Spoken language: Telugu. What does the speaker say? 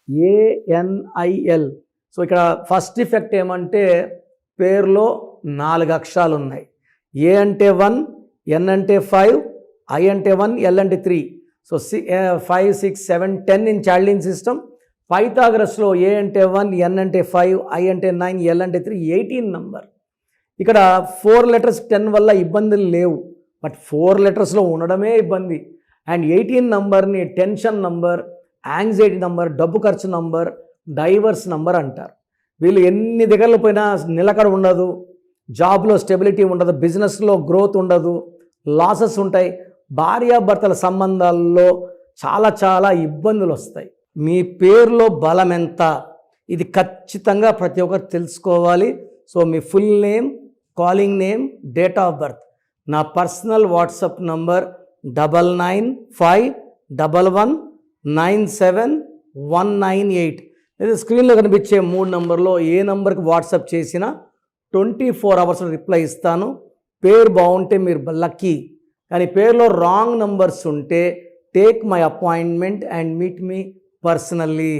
ANIL. సో ఇక్కడ ఫస్ట్ ఇఫెక్ట్ ఏమంటే పేరులో 4 అక్షరాలు ఉన్నాయి. ఏ అంటే 1, N అంటే 5, I అంటే 1, L అంటే 3. So 5, 6, 7, 10 in Chaldean system. పైథాగరస్లో ఏ అంటే 1, N అంటే 5, I అంటే 9, L అంటే 3, 18 నంబర్. ఇక్కడ 4 లెటర్స్ 10 వల్ల ఇబ్బందులు లేవు, బట్ 4 లెటర్స్లో ఉండడమే ఇబ్బంది. అండ్ 18 నంబర్ని టెన్షన్ నంబర్, యాంగ్జైటీ నంబర్, డబ్బు ఖర్చు నంబర్, డైవర్స్ నంబర్ అంటారు. వీళ్ళు ఎన్ని దగ్గరలో పోయినా నిలకడ ఉండదు, జాబ్లో స్టెబిలిటీ ఉండదు, బిజినెస్లో గ్రోత్ ఉండదు, లాసెస్ ఉంటాయి, భార్యాభర్తల సంబంధాల్లో చాలా ఇబ్బందులు వస్తాయి. మీ పేరులో బలం ఎంత, ఇది ఖచ్చితంగా ప్రతి ఒక్కరు తెలుసుకోవాలి. So me full name, calling name, date of birth, నా పర్సనల్ వాట్సాప్ నంబర్ 995111979198. లేదా స్క్రీన్లో కనిపించే 3 నంబర్లో ఏ నంబర్కి వాట్సాప్ చేసినా 24 అవర్స్లో రిప్లై ఇస్తాను. పేరు బాగుంటే మీరు లక్కీ, కానీ పేరులో రాంగ్ నంబర్స్ ఉంటే take my appointment and meet me personally.